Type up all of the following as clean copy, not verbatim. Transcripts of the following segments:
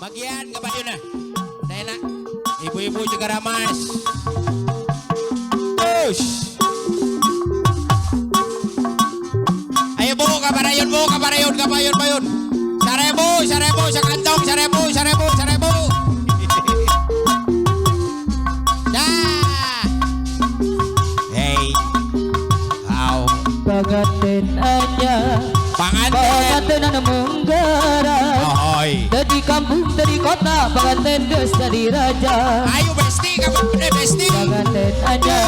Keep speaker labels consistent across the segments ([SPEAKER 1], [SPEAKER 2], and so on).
[SPEAKER 1] Bagian ke baju na. Saya nak. Ibu-ibu juga ramas. Push. Ayo bu, kaparayon bu, kaparayon, kaparayon, payun. Sarebu, sarebu, sakantong, sarebu, sarebu, sarebu. Dah. Hey. How?
[SPEAKER 2] Panganten aja.
[SPEAKER 1] Panganten.
[SPEAKER 2] Panganten anu menggerak.
[SPEAKER 1] Ahoy.
[SPEAKER 2] Dari kampung, dari kota, panganten geus jadi raja.
[SPEAKER 1] Ayo besti, kamu udah besti.
[SPEAKER 2] Panganten aja.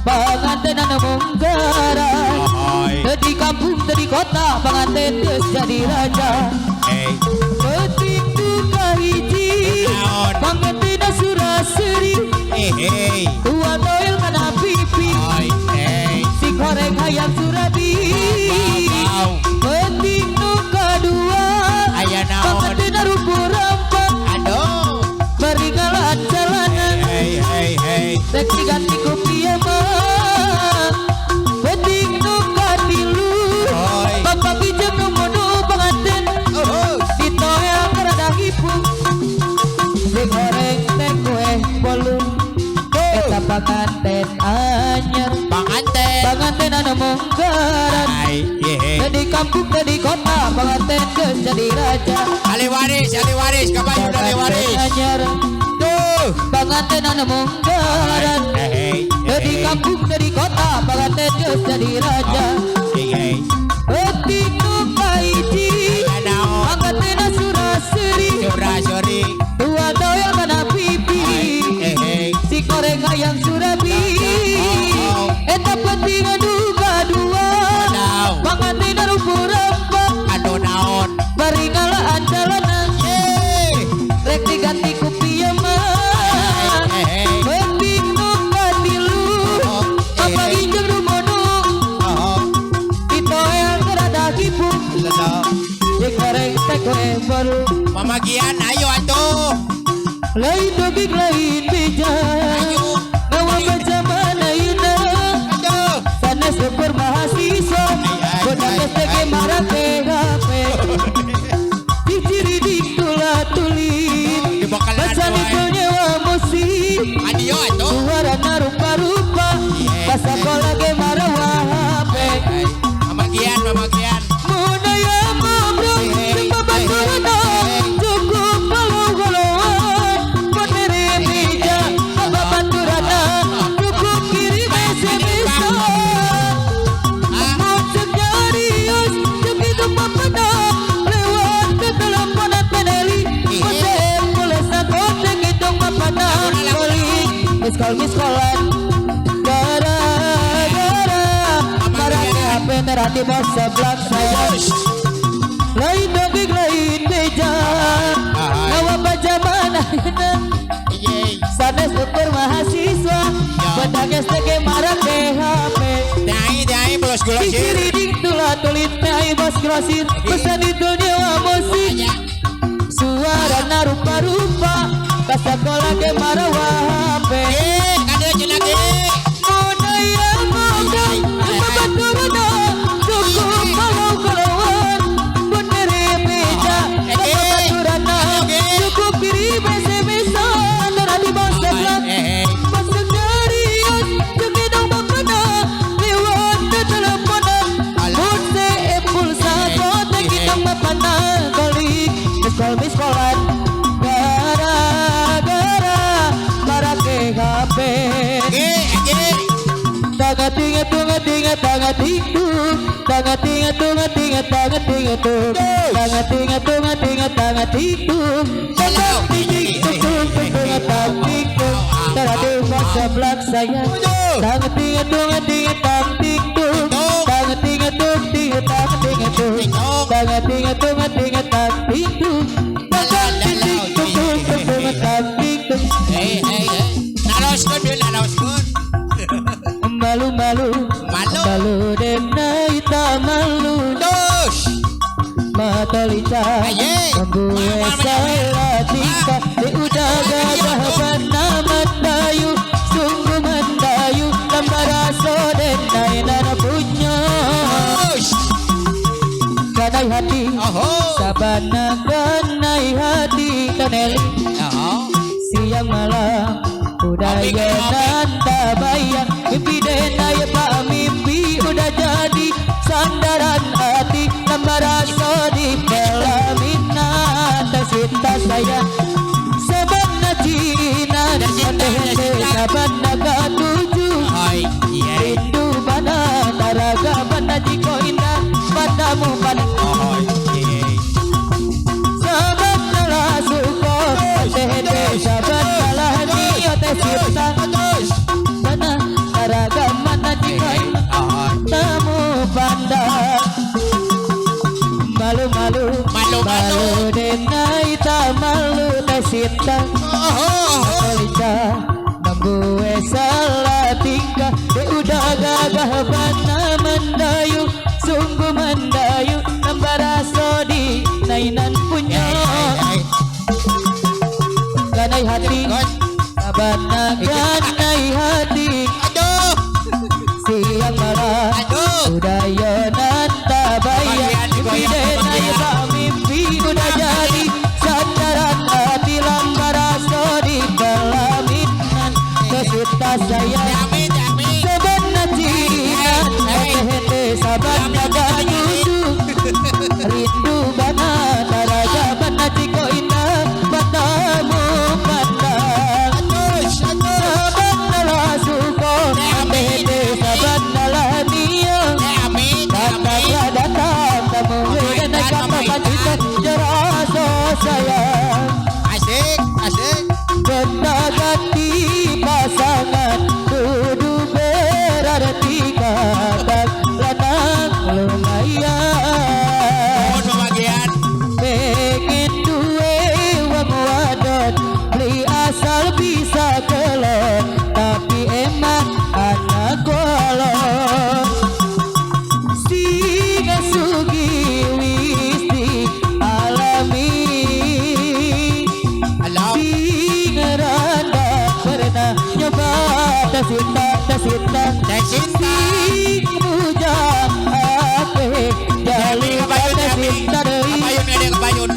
[SPEAKER 2] Panganten anu menggerak.
[SPEAKER 1] Ahoy.
[SPEAKER 2] Dari kampung, dari kota, panganten geus jadi raja.
[SPEAKER 1] Hey.
[SPEAKER 2] Penting duka hiji.
[SPEAKER 1] Naon?
[SPEAKER 2] Panganten suraseri.
[SPEAKER 1] Hey.
[SPEAKER 2] Tua toil kana pipi.
[SPEAKER 1] Ahoy. Hey.
[SPEAKER 2] Si koreng hayam surabi.
[SPEAKER 1] Wow.
[SPEAKER 2] Penting nu kadua.
[SPEAKER 1] Aya naon?
[SPEAKER 2] Panganten rupu rampang.
[SPEAKER 1] Aduh.
[SPEAKER 2] Beringalan jalanan.
[SPEAKER 1] Hey, hey, hey.
[SPEAKER 2] Rek diganti ku piyamang. Penting nu kadilu.
[SPEAKER 1] Hoy.
[SPEAKER 2] Bapak bijak nu mono panganten.
[SPEAKER 1] Oh.
[SPEAKER 2] Ditoel karada hipung. Digoreng teh kue bolu. Eta panganten anyar.
[SPEAKER 1] Panganten.
[SPEAKER 2] Panganten anu menggerak.
[SPEAKER 1] Ay, yeah.
[SPEAKER 2] Dari kampung dari kota panganten geus jadi raja.
[SPEAKER 1] Ali waris, kapan udah ali waris.
[SPEAKER 2] Anyar.
[SPEAKER 1] Tuh.
[SPEAKER 2] Panganten anu menggerak.
[SPEAKER 1] Hey,
[SPEAKER 2] Dari kampung dari kota panganten geus jadi raja.
[SPEAKER 1] Hey, hey.
[SPEAKER 2] Penting nu kahiji.
[SPEAKER 1] Aya naon?
[SPEAKER 2] Panganten suraseri.
[SPEAKER 1] Surah, sorry.
[SPEAKER 2] Tua doyal kana pipi.
[SPEAKER 1] Hey, hey.
[SPEAKER 2] Si koreng hayang surabi. Eta penting anu kadua.
[SPEAKER 1] Naon?
[SPEAKER 2] Panganten rupu rampang.
[SPEAKER 1] Aduh naon?
[SPEAKER 2] Baringalaan jalanan.
[SPEAKER 1] Yeay.
[SPEAKER 2] Rek diganti ku piyamang.
[SPEAKER 1] Hey, hey.
[SPEAKER 2] Penting nu kadilu. Apa injeng nu mono.
[SPEAKER 1] Oh,
[SPEAKER 2] Ditoel karada hipung.
[SPEAKER 1] lelo.
[SPEAKER 2] Digoreng teh kue baru.
[SPEAKER 1] Pamagian, ayo atuh.
[SPEAKER 2] Lain doging lain bijak.
[SPEAKER 1] Ayo.
[SPEAKER 2] Nawa zaman ayeuna.
[SPEAKER 1] Aduh.
[SPEAKER 2] Sanes super mahasiswa. Bodak STG marah PHP. Diciri ditulah tulis.
[SPEAKER 1] Dibokal
[SPEAKER 2] Masa
[SPEAKER 1] anu,
[SPEAKER 2] itu nyewa musik.
[SPEAKER 1] Adio atuh.
[SPEAKER 2] Suarana rupa-rupa. Pas sekolah ge marah wahape.
[SPEAKER 1] Pamagian, pamagian.
[SPEAKER 2] Muna ya mamro. Jumpa baturana. Cukup galau-galauan. Peneri meja. Apa baturana. Cukup kirim SMS. Maksud jarius. Begitu papana. Lewat ke teleponan peneli. Konsep boleh sakoteng hitung papana. Miskol-miskolan. Gara-gara. Marahnya HP terhati bos sebelah saya. Lain doging lain beja. Nawa bajaman ayeuna.
[SPEAKER 1] Yeay.
[SPEAKER 2] Sanes super mahasiswa. Bodak STG marah PHP.
[SPEAKER 1] Dai, belos gula sih.
[SPEAKER 2] Diciri ding tulah tulit ai bos grosir. Pesan itu nyewa musik. Suarana rupa-rupa. Pas sekolah ge marah wahape.
[SPEAKER 1] Kade cenah ge.
[SPEAKER 2] Muna ya mamro. Jumpa baturana. Cukup galau-galauan. Peneri meja. Apa baturana. Cukup kirim SMS-an. Terhati bos sebelah. Masuk jarian. Jengidang bakana. Lewat ke teleponan. Pulse pulsa. Kotek hitang bakana. Balik. Miskol-miskolan. Gara-gara. Marah ke HP. Tangan tingat tunga tingat tangan tingtung. Tangan tingat tunga tingat tangan tingtung. Tangan tingat tunga tingat tangan tingtung. Tangan tinggi tung tunga tangan tingtung. Terhadap masa belak saya. Tangan tingat tunga tingat tangan tingtung. Tangan tingat tung tingat tangan tingtung. Tangan tingat tunga tingat tangan tingtung. Tangan tinggi tung tunga tangan tingtung.
[SPEAKER 1] Hey. Nalos kun yun, nalos kun.
[SPEAKER 2] Malu-malu
[SPEAKER 1] Malu.
[SPEAKER 2] Malu dena ita malu
[SPEAKER 1] Dos.
[SPEAKER 2] Mata lica
[SPEAKER 1] Aye.
[SPEAKER 2] Membuat salah tingkah Di udaga sahabat nama dayu Sungguh mendayu Lambara soden Nainana punya
[SPEAKER 1] Dos.
[SPEAKER 2] Kanai hati
[SPEAKER 1] Oho.
[SPEAKER 2] Sabana kanai naik hati kaneli
[SPEAKER 1] Oh.
[SPEAKER 2] siang malam udah jalan tak bayang mimpi denai pak mimpi udah jadi sandaran hati lembar rasa di pelaminan tercinta saya sabana Cina hente sabana katuju
[SPEAKER 1] Hai. Iya.
[SPEAKER 2] rindu bana taraga bana jiko indah padamu pan
[SPEAKER 1] Oh. Iya.
[SPEAKER 2] sabana lah suko hente sabana lah niat cinta bana taraga bana jiko indah
[SPEAKER 1] Oh.
[SPEAKER 2] tamu pandang malu-malu
[SPEAKER 1] Malu-malu.
[SPEAKER 2] denai tak malu tercinta
[SPEAKER 1] Oh.
[SPEAKER 2] Kalija nambue salah tingkah de udah gagah bana mendayu sungguh mendayu lembar rasa di nainan punya ganai hati bana ganai hati
[SPEAKER 1] Aduh.
[SPEAKER 2] siang malam
[SPEAKER 1] Aduh.
[SPEAKER 2] udah yonan tak bayang mimpi denai tak mimpi udah jadi sandaran hati lambar rasa di pelaminan kesuta saya
[SPEAKER 1] Jamin, jamin.
[SPEAKER 2] sabana Cina hente sabana kanyusu rindu bana taraga bana ciko indah batamu pandang sabana lah suko hente sabana lah niya
[SPEAKER 1] Jamin,
[SPEAKER 2] datang
[SPEAKER 1] jamin.
[SPEAKER 2] lah datang tamu denai kata kacita jerasa sayang
[SPEAKER 1] Asik, asik.
[SPEAKER 2] Benda ganti pasangan kudu berarti kadang lanang lumayan
[SPEAKER 1] Mohon pembagian.
[SPEAKER 2] pengen duwe wang wadon beli asal bisa kelon tapi emang anak golong singa sugi wisti alami
[SPEAKER 1] Halo.
[SPEAKER 2] Singeranda pernah nyoba tercinta
[SPEAKER 1] Tercinta.
[SPEAKER 2] bujang ape
[SPEAKER 1] Jamin
[SPEAKER 2] jalur
[SPEAKER 1] kebayun, jamin.
[SPEAKER 2] tercinta deui
[SPEAKER 1] Kebayun, ada kebayun.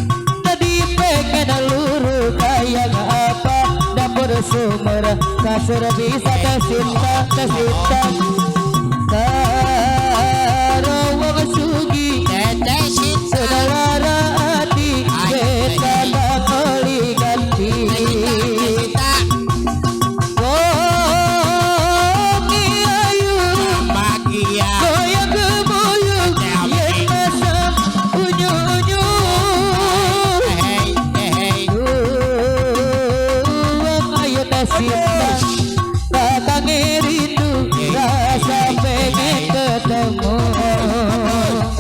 [SPEAKER 2] tadi pengen luru kayak apa dapur sumber kasur bisa tercinta Sarawang sugi
[SPEAKER 1] Tercinta.
[SPEAKER 2] saudara hati beta bakoli ganti
[SPEAKER 1] Tercinta.
[SPEAKER 2] Koki ayu
[SPEAKER 1] Bahagia.
[SPEAKER 2] goyang gemuyung yen masam unyu-unyu
[SPEAKER 1] Hei, hei.
[SPEAKER 2] Uang ayo tercinta datang rindu rasa pengen ketemu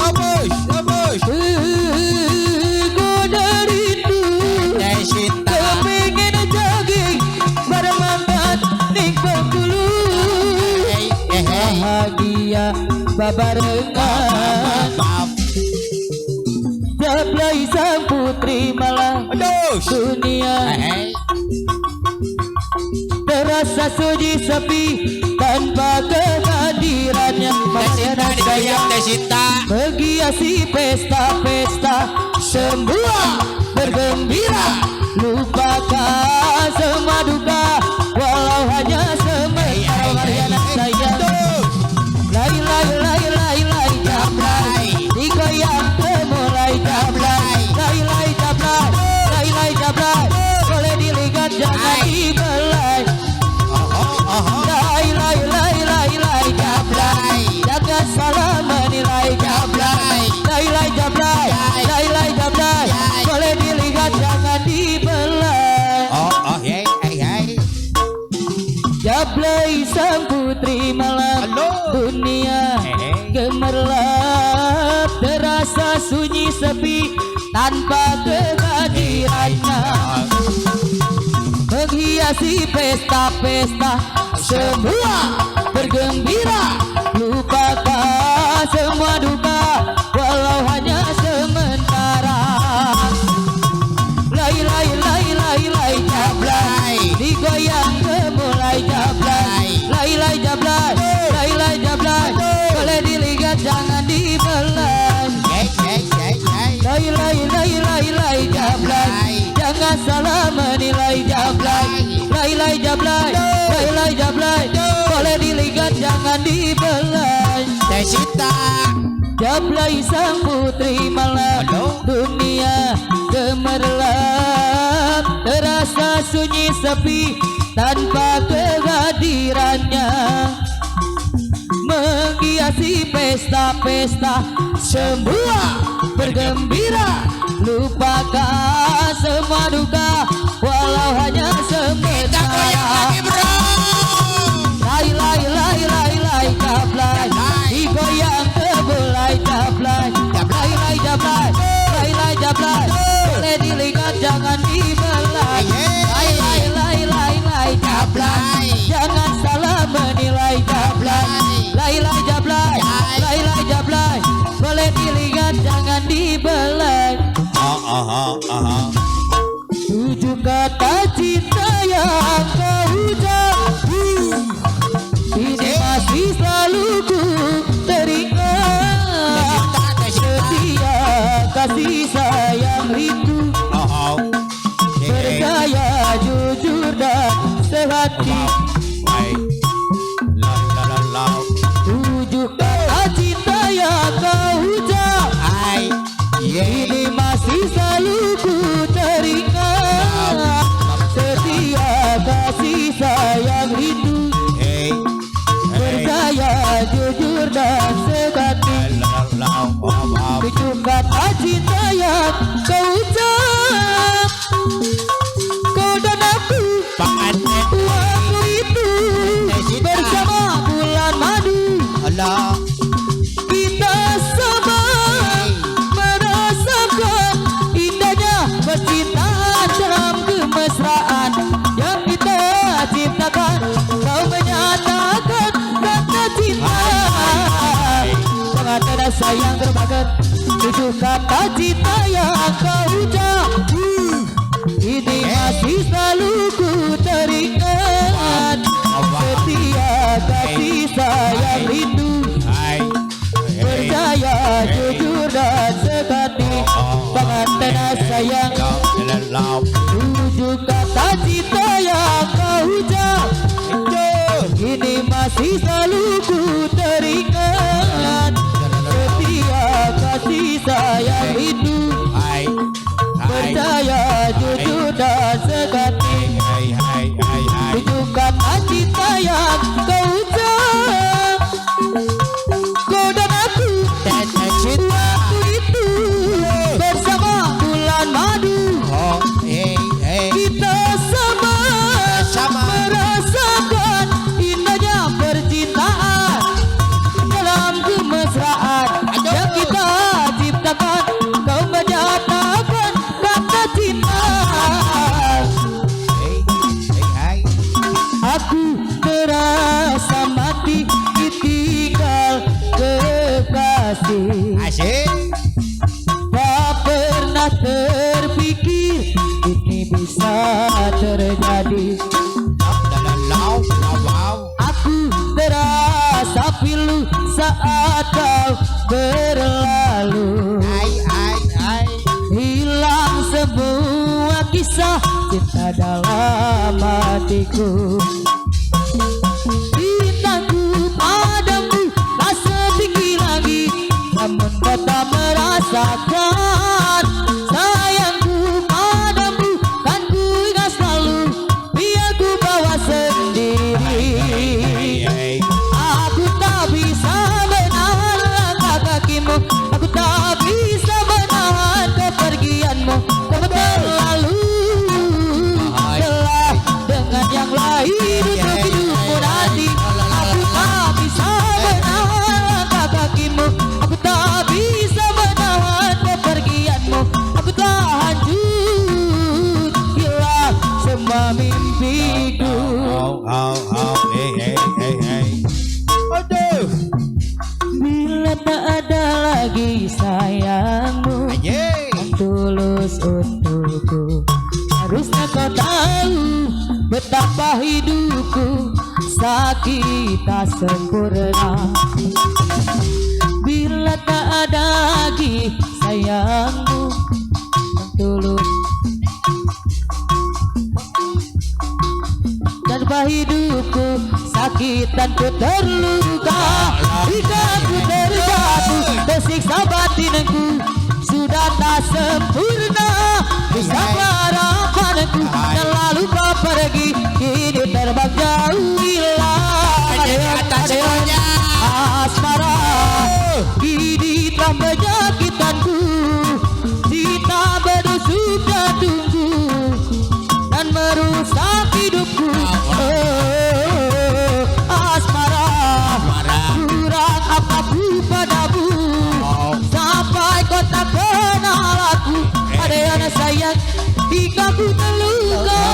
[SPEAKER 1] Abus, abus.
[SPEAKER 2] goda rindu
[SPEAKER 1] Tercinta.
[SPEAKER 2] kepengen jogging bareng mantan ning Bengkulu
[SPEAKER 1] Hei, hei.
[SPEAKER 2] bahagia babarengan
[SPEAKER 1] Maaf.
[SPEAKER 2] jablay sang putri malah
[SPEAKER 1] Aduh.
[SPEAKER 2] dunia
[SPEAKER 1] Hei.
[SPEAKER 2] terasa sunyi sepi tanpa kehadirannya
[SPEAKER 1] Tercinta
[SPEAKER 2] masyarakat
[SPEAKER 1] digoyang, tercinta.
[SPEAKER 2] menghiasi pesta-pesta semua bergembira lupakan semua duka walau hanya sementara Mariana sayang lai lai lai lai lai jablay digoyang mulai jablay lai lai jablay boleh dilihat jangan dibelai lai lai lai lai lai jablay jangan salah menilai jablay lai lai jablay boleh dilihat jangan dibelai
[SPEAKER 1] Oh, oh, hei, hei, hei.
[SPEAKER 2] jablay sang putri malam
[SPEAKER 1] Halo.
[SPEAKER 2] dunia
[SPEAKER 1] Hei.
[SPEAKER 2] gemerlap terasa sunyi sepi tanpa kehadirannya menghiasi pesta-pesta semua bergembira lupakan semua duka walau hanya sementara lai lai lai lai lai jablay digoyang mulai jablay lai lai jablay boleh dilihat jangan dibelai
[SPEAKER 1] Hei, hei, hei, hei.
[SPEAKER 2] lai lai lai lai lai jablay
[SPEAKER 1] Sita.
[SPEAKER 2] Jablay sang putri malam
[SPEAKER 1] Aduh.
[SPEAKER 2] dunia gemerlap, terasa sunyi sepi tanpa kehadirannya, menghiasi pesta-pesta semua bergembira, lupakan semua duka walau hanya
[SPEAKER 1] Kita goyang lagi
[SPEAKER 2] sebentar.
[SPEAKER 1] bro.
[SPEAKER 2] Lai lai lai lai lai jablay, digoyang terbelai jablay, lai lai jablay, lai lai jablay, boleh dilihat jangan dibelai. Lai lai lai lai lai jablay, jangan salah menilai jablay. Lai lai jablay, lai lai jablay, boleh dilihat jangan dibelai. Tujuh kata cinta yang kau ucap, ini masih selalu ku teringat. Setia kasih sayang rindu, percaya jujur dan sehati. Tujuh kata cinta yang kau ucap, ini masih selalu ku teringat. Setia kasih sayang rindu, percaya jujur dan sehati. Tujuh kata cinta yang kau ucap, kau dan aku waktu itu bersama bulan madu. Kita sama merasakan indahnya percintaan dalam kemesraan yang kita ciptakan. Kau menyatakan kata cinta, sangat ada sayang berbakat. Tujuh kata cinta yang kau ucap, ini masih selalu ku teringat. Setia kasih sayang rindu, percaya jujur dan sekati. Pengantin sayang, tujuh kata cinta yang kau ucap, ini masih selalu ku teringat. Setia kasih sayang rindu, percaya jujur dan sekati. Tujuh kata cinta yang kau ucap, kau dan aku waktu itu bersama bulan madu. Kita sama merasakan indahnya percintaan dalam kemesraan yang kita ciptakan. Kau menyatakan kata cinta, aku terasa mati ditinggal kekasih. Tak pernah terpikir ini bisa terjadi. Aku terasa pilu saat kau berlalu, hilang semua kisah cinta dalam hatiku. Cintaku padamu tak setinggi lagi, namun kau tak merasakan. Sayangku padamu kan ku ingat selalu, biar ku bawa sendiri. Aku tak bisa menahan langkah kakimu, aku tak bisa menahan kepergianmu. Kau terlalu telah dengan yang lain untuk hidupmu nanti. Aku tak bisa menahan langkah kakimu, aku tak bisa menahan kepergianmu. Aku telah hancur, hilang semua mimpiku. Bila tak ada lagi sayangmu yang tulus untukku, harusnya kau tahu betapa hidupku sakit tak sempurna. Bila tak ada lagi sayangmu yang tulus, tanpa hidupku sakit dan ku terluka. Jika ku jatuh tersiksa batinku sudah tak sempurna bersama harapanku dan lalu kau pergi kini terbang jauh hilang
[SPEAKER 1] semuanya.
[SPEAKER 2] asmara kini telah menyakitkanku cinta berusuk jantungku dan merusak hidupku asmara kurang apa aku padamu sampai kau tak kenal aku ada yang sayang jika ku terluka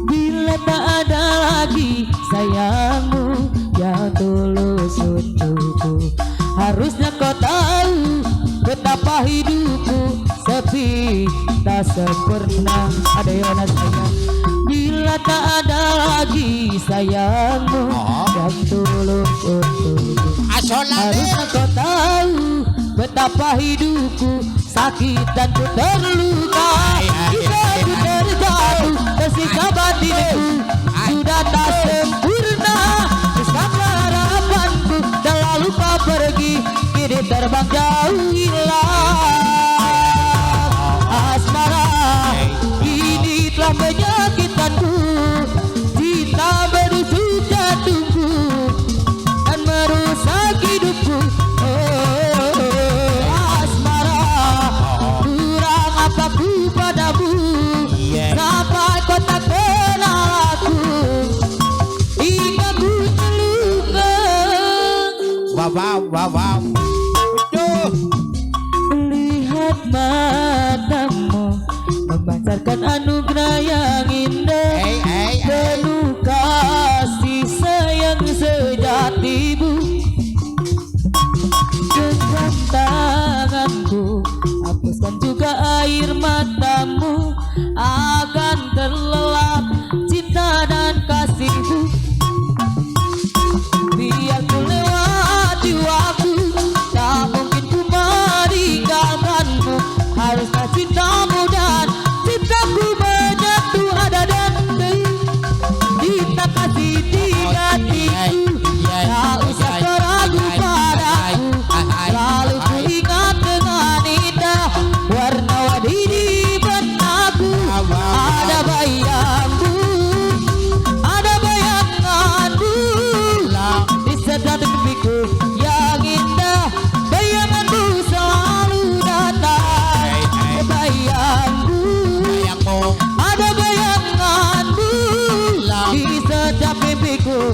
[SPEAKER 2] bila tak ada lagi sayangmu yang tulus untukku harusnya kau tahu betapa hidupku sepi tak sempurna ada yang sayang bila tak ada lagi sayangmu yang tulus untukku harusnya kau tahu betapa hidupku sakit dan ku terluka jika ku terjatuh tersiksa batinku sudah tak sempurna bersama harapanku dan lalu kau pergi kini terbang jauh hilang asmara ini telah menyakitkanku cinta berusuk jantungku dan merusak hidupku asmara kurang apa ku padamu sampai kau tak kenal aku hingga ku terluka
[SPEAKER 1] Wow.
[SPEAKER 2] lihat matamu memancarkan anugerah yang indah penuh kasih sayang sejatimu genggam tanganku hapuskan juga air matamu akan terlelap cinta dan kasihmu biar ku lewati waktu tak mungkin ku meninggalkanmu haruslah cintamu dan cintaku menyatu ada dan cinta kasih di hatiku tak usah keragu padaku selalu ku ingat dengan indah warna-warni di benakku ada bayangmu ada bayanganmu di sedang mimpiku yang indah bayanganmu selalu datang bayangmu ada bayanganmu di setiap mimpiku